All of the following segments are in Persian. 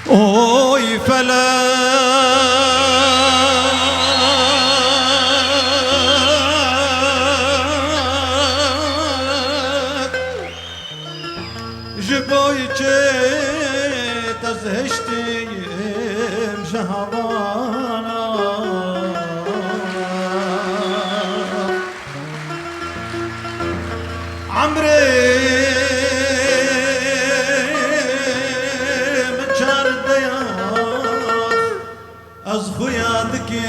اوی فلک جبوی چه تزهشتیم شهوانا عمري از خویاد که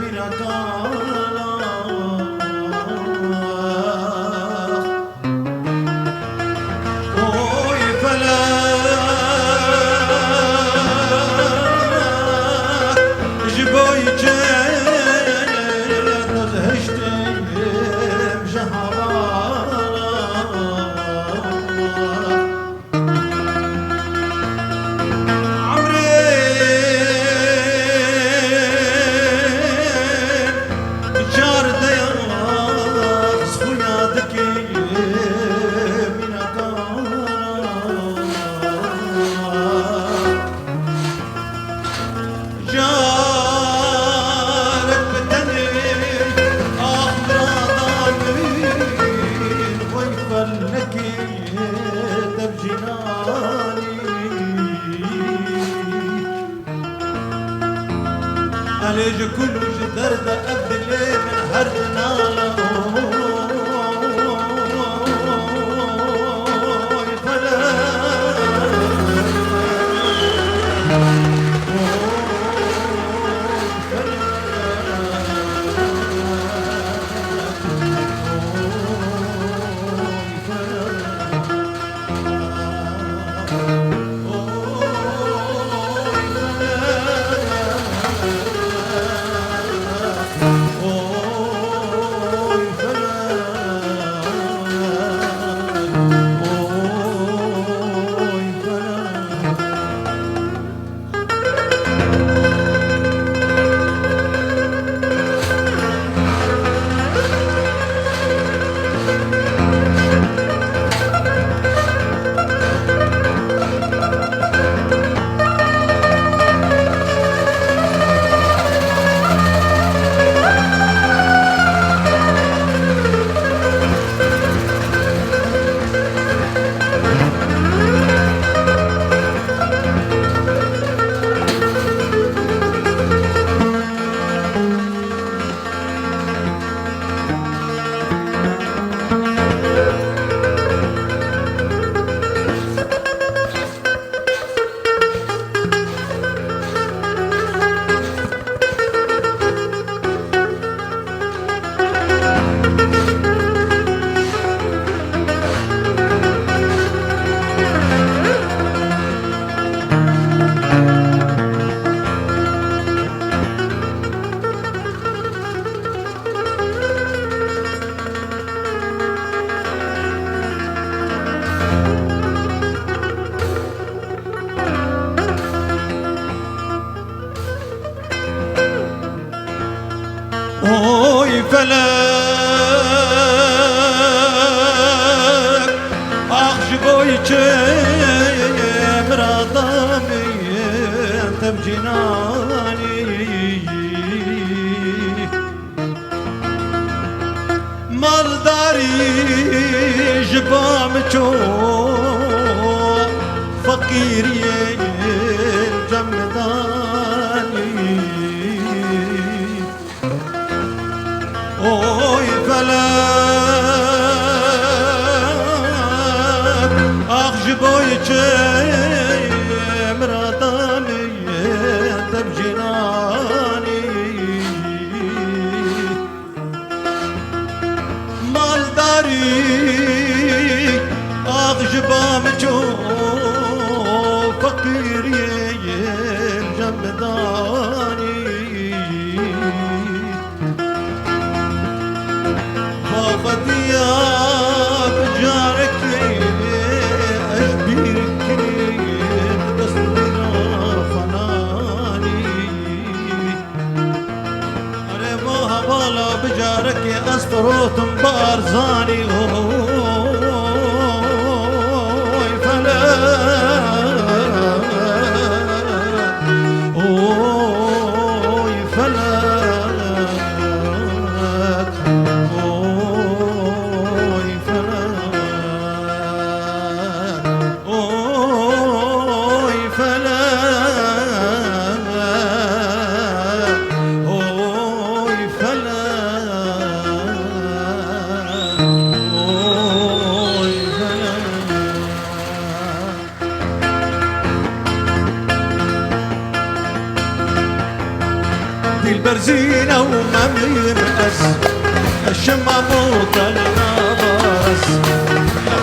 میرا کالا اوی فلک جبوی چه تزهشتیم شهوانا عليج كل درد أبدلي من هرنا له اوی فلک آخ جبوی چه مرادامی تم جنانی مالداری جبام چو فقیری جمدانی اوی فلک آخ جبوی چه مرادانی تب جنانی مالداری آخ جبام چو فقیری جمدانی بديا بجارك أشبيك تصدر فناني أنا ما هبالا بجارك أسطروت بارزاني اوي فلك البرزينة وممين أس الشماموت النابرس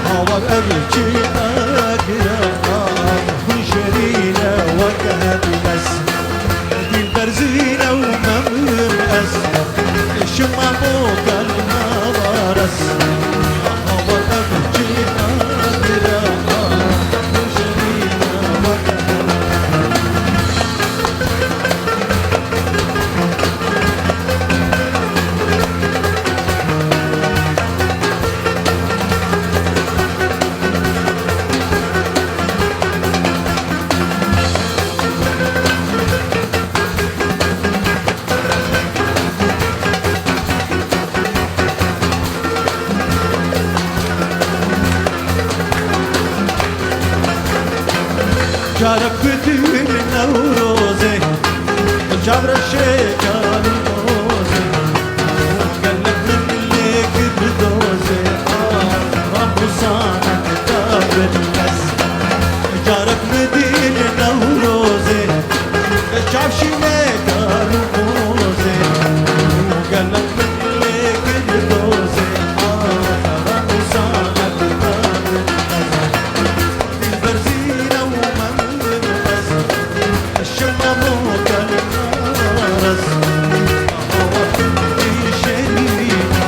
هاور أبكي أكرام وشرينا وكهد بس دي البرزينة وممين أس الشماموت النابرس هاور أبكي أكرام وشرينا وكهد جارك بدين نوروزي جابر الشيكان موزي قلب من اللي كبدوزي رب صانع كتاب الناس جارك بدين نوروزي جاب شيكان موزي قلب من اللي كبدوزي رب صانع كتاب الناس البرزينة الشماموت النارس هو في شرينا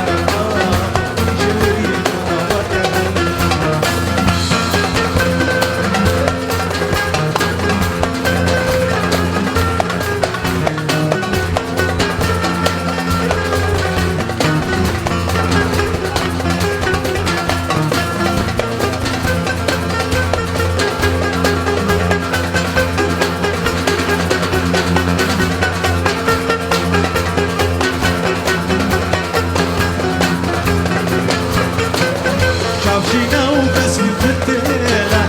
شافشينا وبسم فتيلة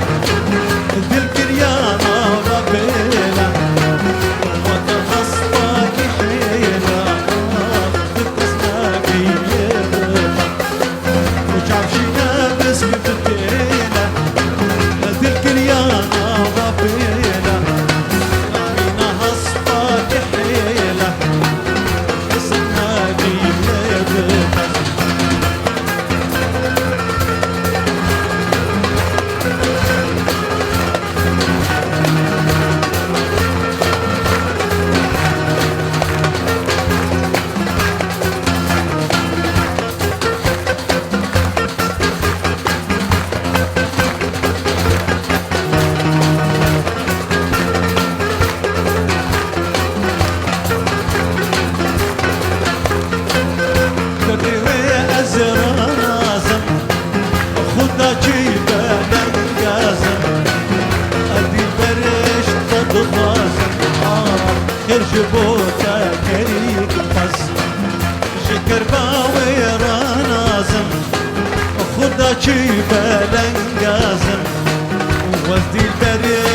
الكريانة ربيلة وتخصبك حيلة تتسناك يبلة وشافشينا بسم فتيلة الكريانة ربيلة عينا هصبك حيلة تتسناك يبلة أزرازم خدا جيبه لنقازم أدي برش تضغازم خير جبوتا كريك بس شكر باوي رانازم خدا جيبه لنقازم وزدي البرش